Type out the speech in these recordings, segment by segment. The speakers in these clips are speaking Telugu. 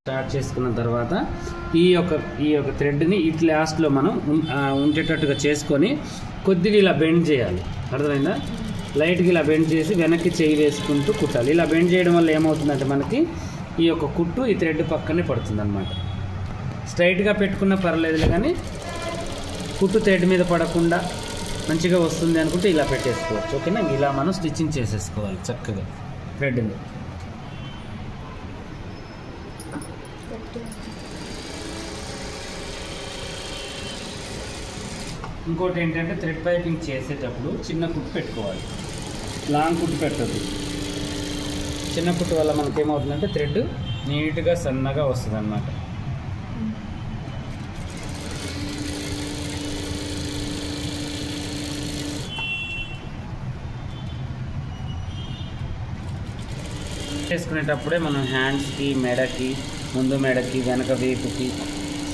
స్టార్ట్ చేసుకున్న తర్వాత ఈ యొక్క థ్రెడ్ని ఇట్లా లాస్ట్లో మనం ఉండేటట్టుగా చేసుకొని కొద్దిగా ఇలా బెండ్ చేయాలి. అర్థమైందా? లైట్గా ఇలా బెండ్ చేసి వెనక్కి చేయి వేసుకుంటూ కుట్టాలి. ఇలా బెండ్ చేయడం వల్ల ఏమవుతుందంటే మనకి ఈ యొక్క కుట్టు ఈ థ్రెడ్ పక్కనే పడుతుంది అనమాట. స్ట్రైట్గా పెట్టుకున్న పర్లేదులే, కానీ కుట్టు థ్రెడ్ మీద పడకుండా మంచిగా వస్తుంది అనుకుంటే ఇలా పెట్టేసుకోవచ్చు. ఓకేనా? ఇలా మనం స్టిచ్చింగ్ చేసేసుకోవాలి చక్కగా థ్రెడ్ని. ఇంకోటి ఏంటంటే థ్రెడ్ పైపింగ్ చేసేటప్పుడు చిన్న కుట్టు పెట్టుకోవాలి, లాంగ్ కుట్టు పెట్టద్దు. చిన్న కుట్టు వల్ల మనకేమవుతుందంటే థ్రెడ్ నీట్గా సన్నగా వస్తుంది అన్నమాట. చేసుకునేటప్పుడే మనం హ్యాండ్స్కి, మెడకి, ముందు మెడకి, వెనక వీపుకి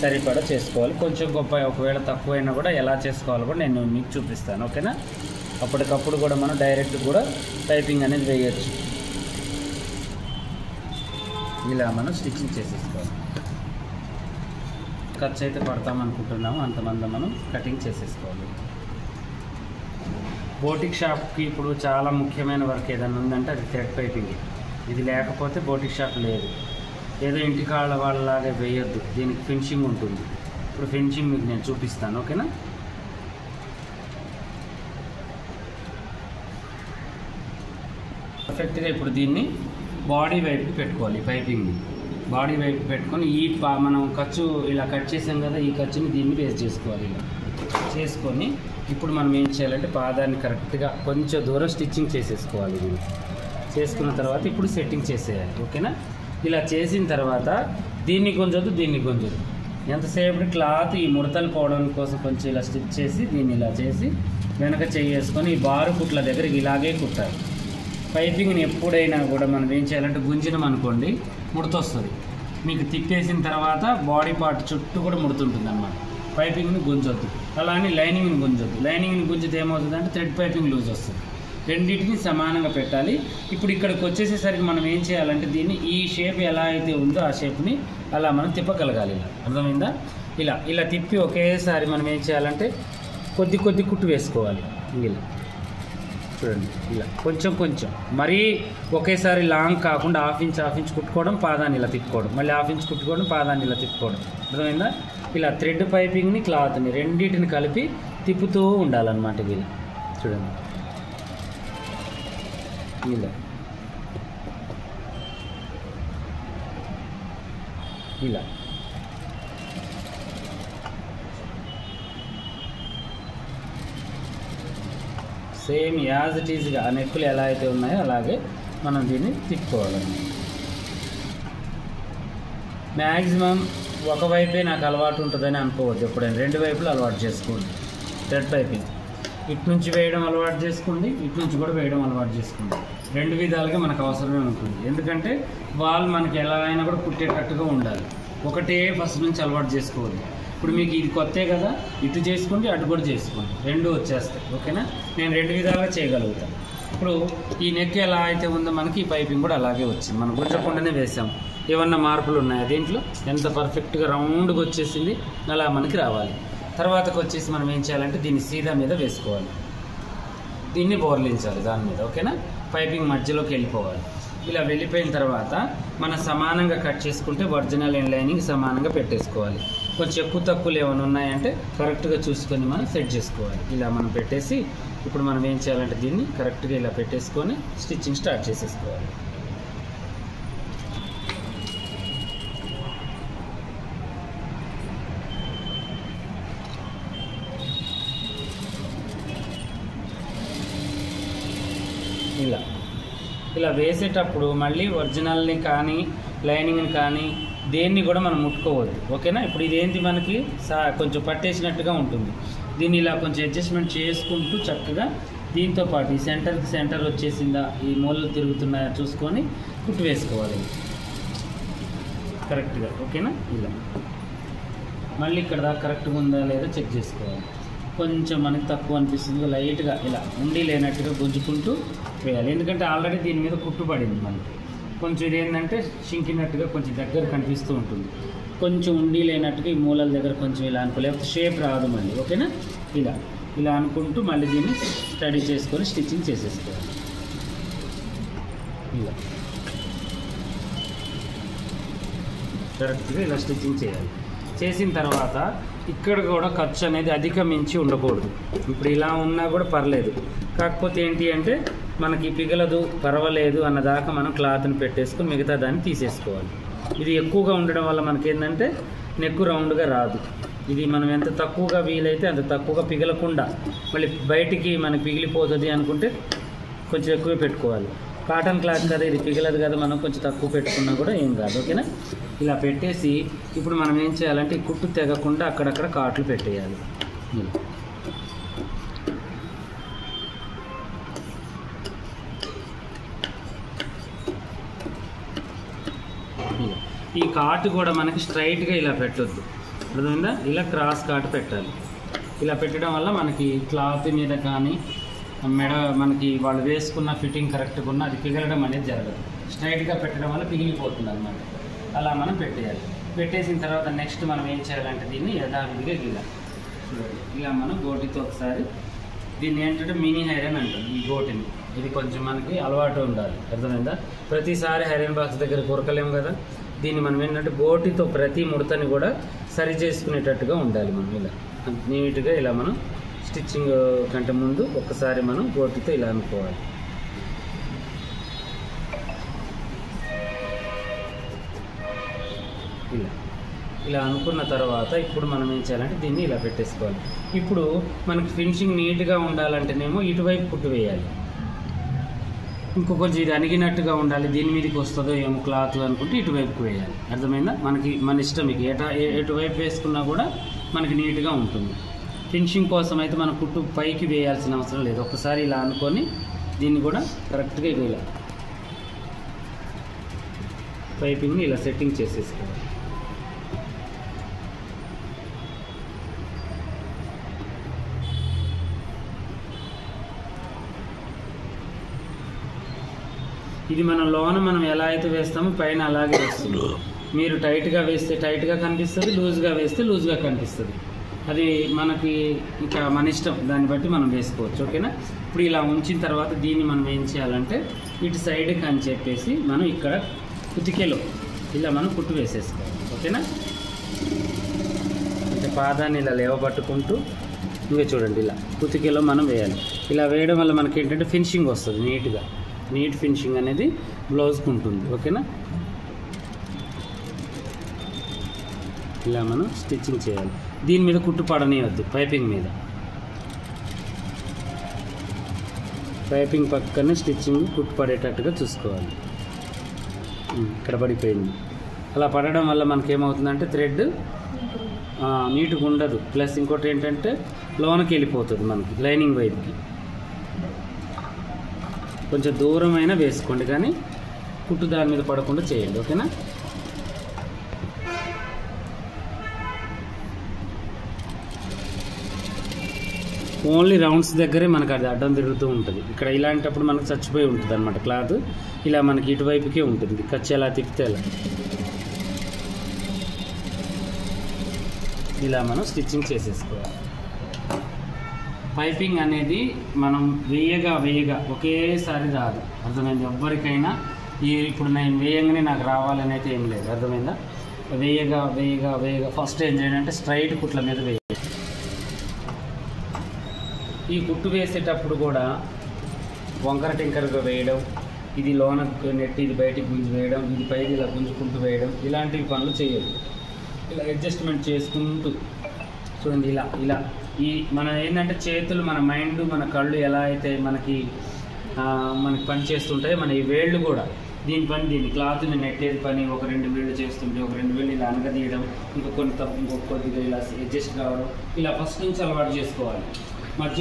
సరిపడా చేసుకోవాలి. కొంచెం గొప్ప ఒకవేళ తక్కువైనా కూడా ఎలా చేసుకోవాలో కూడా నేను మీకు చూపిస్తాను. ఓకేనా? అప్పటికప్పుడు కూడా మనం డైరెక్ట్ కూడా పైపింగ్ అనేది వేయచ్చు. ఇలా మనం స్టిచ్చింగ్ చేసేసుకోవాలి. ఖర్చు అయితే పడతామనుకుంటున్నాము అంతమంది మనం కటింగ్ చేసేసుకోవాలి. బోటిక్ షాప్కి ఇప్పుడు చాలా ముఖ్యమైన వర్క్ ఏదైనా ఉందంటే అది థ్రెడ్ పైపింగ్. ఇది లేకపోతే బోటిక్ షాప్ లేదు. ఏదో ఇంటికాళ్ళ వాళ్ళలాగే వేయొద్దు, దీనికి ఫినిషింగ్ ఉంటుంది. ఇప్పుడు ఫినిషింగ్ మీకు నేను చూపిస్తాను. ఓకేనా? పర్ఫెక్ట్గా ఇప్పుడు దీన్ని బాడీ వైపుకి పెట్టుకోవాలి. పైపింగ్ని బాడీ వైపు పెట్టుకొని మనం ఖర్చు ఇలా కట్ చేసాం కదా, ఈ ఖర్చుని దీన్ని బేస్ చేసుకోవాలి. ఇలా చేసుకొని ఇప్పుడు మనం ఏం చేయాలంటే పాదాన్ని కరెక్ట్గా కొంచెం దూరం స్టిచ్చింగ్ చేసేసుకోవాలి. ఇది చేసుకున్న తర్వాత ఇప్పుడు సెట్టింగ్ చేసేయాలి. ఓకేనా? ఇలా చేసిన తర్వాత దీన్ని కొంచెం దీన్ని కొంచెం ఎంతసేపు క్లాత్ ఈ ముడతలు పోవడం కోసం కొంచెం ఇలా స్టిచ్ చేసి దీన్ని ఇలా చేసి వెనక చేసుకొని ఈ బారు కుట్ల దగ్గరికి ఇలాగే కుట్టాలి. పైపింగ్ని ఎప్పుడైనా కూడా మనం ఏం చేయాలంటే గుంజినం అనుకోండి, ముడత వస్తుంది. మీకు తిప్పేసిన తర్వాత బాడీ పార్ట్ చుట్టూ కూడా ముడుతుంటుంది అన్నమాట. పైపింగ్ని గుంజొద్దు, అలా అని లైనింగ్ని గుంజొద్దు. లైనింగ్ని గుంజితే ఏమవుతుందంటే థ్రెడ్ పైపింగ్ లూజ్ వస్తుంది. రెండింటిని సమానంగా పెట్టాలి. ఇప్పుడు ఇక్కడికి వచ్చేసేసరికి మనం ఏం చేయాలంటే దీన్ని ఈ షేప్ ఎలా అయితే ఉందో ఆ షేప్ని అలా మనం తిప్పగలగాలి. ఇలా అర్థమైందా? ఇలా తిప్పి ఒకేసారి మనం ఏం చేయాలంటే కొద్ది కుట్టు వేసుకోవాలి. ఇలా చూడండి, ఇలా కొంచెం మరీ ఒకేసారి లాంగ్ కాకుండా హాఫ్ ఇంచ్ కుట్టుకోవడం, పాదాన్ని ఇలా తిప్పుకోవడం, మళ్ళీ హాఫ్ ఇంచ్ కుట్టుకోవడం, పాదాన్ని ఇలా తిప్పుకోవడం. అర్థమైందా? ఇలా థ్రెడ్ పైపింగ్ని క్లాత్ని రెండింటిని కలిపి తిప్పుతూ ఉండాలన్నమాట. ఇలా చూడండి, ఇలా సేమ్ యాజ్ ఇట్ ఈజ్గా ఆ నెక్కులు ఎలా అయితే ఉన్నాయో అలాగే మనం దీన్ని తిప్పుకోవాలన్నమాట. మ్యాక్సిమం ఒకవైపే నాకు అలవాటు ఉంటుందని అనుకోవద్దు. ఎప్పుడైనా రెండు వైపులు అలవాటు చేసుకోండి. థ్రెడ్ పైపింగ్ ఇటు నుంచి వేయడం అలవాటు చేసుకోండి, ఇటు నుంచి కూడా వేయడం అలవాటు చేసుకోండి. రెండు విధాలుగా మనకు అవసరమే ఉంటుంది. ఎందుకంటే వాళ్ళు మనకి ఎలా అయినా కూడా కుట్టేటట్టుగా ఉండాలి. ఒకటే ఫస్ట్ నుంచి అలవాటు చేసుకోవద్దు. ఇప్పుడు మీకు ఇది కొత్తే కదా, ఇటు చేసుకోండి, అటు కూడా చేసుకోండి, రెండు వచ్చేస్తాయి. ఓకేనా? నేను రెండు విధాలుగా చేయగలుగుతాను. ఇప్పుడు ఈ నెక్ ఎలా అయితే ఉందో మనకి ఈ పైపింగ్ కూడా అలాగే వచ్చింది. మనం గుంజకుండానే వేసాం. ఏమన్నా మార్పులు ఉన్నాయా దీంట్లో? ఎంత పర్ఫెక్ట్గా రౌండ్గా వచ్చేసింది. అలా మనకి రావాలి. తర్వాతకు వచ్చేసి మనం ఏం చేయాలంటే దీన్ని సీదా మీద వేసుకోవాలి, దీన్ని బోర్లించాలి దాని మీద. ఓకేనా? పైపింగ్ మధ్యలోకి వెళ్ళిపోవాలి. ఇలా వెళ్ళిపోయిన తర్వాత మనం సమానంగా కట్ చేసుకుంటే ఒరిజినల్ అండ్ లైనింగ్ సమానంగా పెట్టేసుకోవాలి. కొంచెం ఎక్కువ తక్కువలు ఏమైనా ఉన్నాయంటే కరెక్ట్గా చూసుకొని మనం సెట్ చేసుకోవాలి. ఇలా మనం పెట్టేసి ఇప్పుడు మనం ఏం చేయాలంటే దీన్ని కరెక్ట్గా ఇలా పెట్టేసుకొని స్టిచ్చింగ్ స్టార్ట్ చేసేసుకోవాలి. ఇలా వేసేటప్పుడు మళ్ళీ ఒరిజినల్ని కానీ లైనింగ్ని కానీ దేన్ని కూడా మనం ముట్టుకోవద్దు. ఓకేనా? ఇప్పుడు ఇదేంటి మనకి కొంచెం పట్టేసినట్టుగా ఉంటుంది. దీన్ని ఇలా కొంచెం అడ్జస్ట్మెంట్ చేసుకుంటూ చక్కగా దీంతో పాటు ఈ సెంటర్ వచ్చేసిందా, ఈ మూలలు తిరుగుతున్నాయా చూసుకొని కుట్టు వేసుకోవాలి కరెక్ట్గా. ఓకేనా? ఇలా మళ్ళీ ఇక్కడ దాకా కరెక్ట్గా ఉందా లేదా చెక్ చేసుకోవాలి. కొంచెం మనకి తక్కువ అనిపిస్తుంది లైట్గా ఇలా ఉండి లేనట్టుగా గుంజుకుంటూ వేయాలి. ఎందుకంటే ఆల్రెడీ దీని మీద కుట్టు పడింది మనకి. కొంచెం ఇది ఏంటంటే షింకినట్టుగా కొంచెం దగ్గర కనిపిస్తూ ఉంటుంది, కొంచెం ఉండి లేనట్టుగా ఈ మూలల దగ్గర కొంచెం ఇలా అనుకో, లేకపోతే షేప్ రాదు మళ్ళీ. ఓకేనా? ఇలా ఇలా అనుకుంటూ మళ్ళీ దీన్ని స్టడీ చేసుకొని స్టిచ్చింగ్ చేసేసుకోవాలి. ఇలా కరెక్ట్గా ఇలా స్టిచ్చింగ్ చేయాలి. చేసిన తర్వాత ఇక్కడ కూడా ఖర్చు అనేది అధికమించి ఉండకూడదు. ఇప్పుడు ఇలా ఉన్నా కూడా పర్లేదు, కాకపోతే ఏంటి అంటే మనకి పిగలదు పర్వాలేదు అన్నదాకా మనం క్లాత్ని పెట్టేసుకొని మిగతా దాన్ని తీసేసుకోవాలి. ఇది ఎక్కువగా ఉండడం వల్ల మనకి ఏంటంటే నెక్ రౌండ్గా రాదు. ఇది మనం ఎంత తక్కువగా వీలైతే అంత తక్కువగా పిగలకుండా, మళ్ళీ బయటికి మనకి పిగిలిపోతుంది అనుకుంటే కొంచెం ఎక్కువ పెట్టుకోవాలి. కాటన్ క్లాత్ కదా, ఇది పిగలదు కదా, మనం కొంచెం తక్కువ పెట్టుకున్నా కూడా ఏం కాదు. ఓకేనా? ఇలా పెట్టేసి ఇప్పుడు మనం ఏం చేయాలంటే ఈ కుట్టు తెగకుండా అక్కడక్కడ కాట్లు పెట్టేయాలి. ఈ కాటు కూడా మనకి స్ట్రైట్గా ఇలా పెట్టొద్దు, అర్థమైందా? ఇలా క్రాస్ కాటు పెట్టాలి. ఇలా పెట్టడం వల్ల మనకి క్లాత్ మీద కానీ మెడ మనకి వాళ్ళు వేసుకున్న ఫిట్టింగ్ కరెక్ట్గా ఉన్న అది పిగలడం అనేది జరగదు. స్ట్రైట్గా పెట్టడం వల్ల పిగిలిపోతుంది అన్నమాట. అలా మనం పెట్టేయాలి. పెట్టేసిన తర్వాత నెక్స్ట్ మనం ఏం చేయాలంటే దీన్ని యథావిధిగా ఇలా మనం గోటితో ఒకసారి, దీన్ని ఏంటంటే మినీ హైరన్ అంటాం ఈ గోటిని. ఇది కొంచెం మనకి అలవాటు ఉండాలి, అర్థమైందా? ప్రతిసారి హైరన్ బాక్స్ దగ్గర కొరకలేము కదా, దీన్ని మనం ఏంటంటే గోటితో ప్రతి ముడతని కూడా సరి చేసుకునేటట్టుగా ఉండాలి. మనం ఇలా నీట్గా ఇలా మనం స్టిచ్చింగ్ కంటే ముందు ఒక్కసారి మనం గోటితో ఇలా అనుకోవాలి. ఇలా అనుకున్న తర్వాత ఇప్పుడు మనం ఏం చేయాలంటే దీన్ని ఇలా పెట్టేసుకోవాలి. ఇప్పుడు మనకి ఫినిషింగ్ నీట్గా ఉండాలంటేనేమో ఇటువైపు కుట్టు వేయాలి, ఇంకో కొంచెం ఇది అణిగినట్టుగా ఉండాలి, దీని మీదకి వస్తుందో ఏమో క్లాత్ అనుకుంటే ఇటువైపుకు వేయాలి. అర్థమైందా? మనకి మన ఇష్టం, మీకు ఎటువైపు వేసుకున్నా కూడా మనకి నీట్గా ఉంటుంది. ఫినిషింగ్ కోసం అయితే మనం కుట్టు పైకి వేయాల్సిన అవసరం లేదు. ఒకసారి ఇలా అనుకొని దీన్ని కూడా కరెక్ట్గా ఇలా పైపింగ్ని ఇలా సెట్టింగ్ చేసేసుకోవాలి. ఇది మనం లోన మనం ఎలా అయితే వేస్తామో పైన అలాగే వస్తుంది. మీరు టైట్గా వేస్తే టైట్గా కనిపిస్తుంది, లూజ్గా వేస్తే లూజ్గా కనిపిస్తుంది. అది మనకి ఇంకా మన ఇష్టం, దాన్ని బట్టి మనం వేసుకోవచ్చు. ఓకేనా? ఇప్పుడు ఇలా ఉంచిన తర్వాత దీన్ని మనం ఏం చేయాలంటే ఇటు సైడ్కి అని చెప్పేసి మనం ఇక్కడ కుతికెలో ఇలా మనం కుట్టు వేసేసుకోవాలి. ఓకేనా? అంటే పాదాన్ని ఇలా లేవబట్టుకుంటూ ఇంకా చూడండి ఇలా కుతికెలో మనం వేయాలి. ఇలా వేయడం వల్ల మనకి ఏంటంటే ఫినిషింగ్ వస్తుంది, నీట్గా నీట్ ఫినిషింగ్ అనేది బ్లౌజ్కి ఉంటుంది. ఓకేనా? ఇలా మనం స్టిచ్చింగ్ చేయాలి. దీని మీద కుట్టు పడనివద్దు, పైపింగ్ మీద, పైపింగ్ పక్కనే స్టిచ్చింగ్ కుట్టు పడేటట్టుగా చూసుకోవాలి. ఇక్కడ పడిపోయింది. అలా పడడం వల్ల మనకేమవుతుందంటే థ్రెడ్ నీట్గా ఉండదు, ప్లస్ ఇంకోటి ఏంటంటే లోనకి వెళ్ళిపోతుంది మనకి లైనింగ్ వైపుకి. కొంచెం దూరమైనా వేసుకోండి కానీ కుట్టు దాని మీద పడకుండా చేయండి. ఓకేనా? ఓన్లీ రౌండ్స్ దగ్గరే మనకు అది అడ్డం తిరుగుతూ ఉంటుంది. ఇక్కడ ఇలాంటప్పుడు మనకు చచ్చిపోయి ఉంటుంది అనమాట క్లాత్. ఇలా మనకి ఇటువైపుకే ఉంటుంది, ఖర్చు ఎలా తిప్పితే అలా. ఇలా మనం స్టిచ్చింగ్ చేసేసుకోవాలి. పైపింగ్ అనేది మనం వేయగా ఒకేసారి రాదు, అర్థమైంది? ఎవరికైనా ఇప్పుడు నేను వేయంగానే నాకు రావాలని అయితే ఏం లేదు, అర్థమైందా? వేయగా ఫస్ట్ ఏం చేయండి అంటే స్ట్రైట్ కుట్ల మీద వేయాలి. ఈ కుట్టు వేసేటప్పుడు కూడా వంకర టింకరగా వేయడం, ఇది లోన నెట్టి ఇది బయటికి గుంజి వేయడం, ఇది పైకి ఇలా గుంజుకుంటూ వేయడం, ఇలాంటివి పనులు చేయదు. ఇలా అడ్జస్ట్మెంట్ చేసుకుంటూ చూడండి. ఇలా ఈ మన ఏంటంటే చేతులు, మన మైండ్, మన కళ్ళు ఎలా అయితే మనకి పని చేస్తుంటాయో మన ఈ వేళ్ళు కూడా దీని క్లాత్ని నెట్టేది పని. ఒక 2 వేళ్ళు చేస్తుంటే ఒక 2 వేళ్ళు ఇలా అనగదీయడం, ఇంకొక కొద్దిగా ఇలా అడ్జస్ట్ కావడం, ఇలా ఫస్ట్ నుంచి అలవాటు చేసుకోవాలి.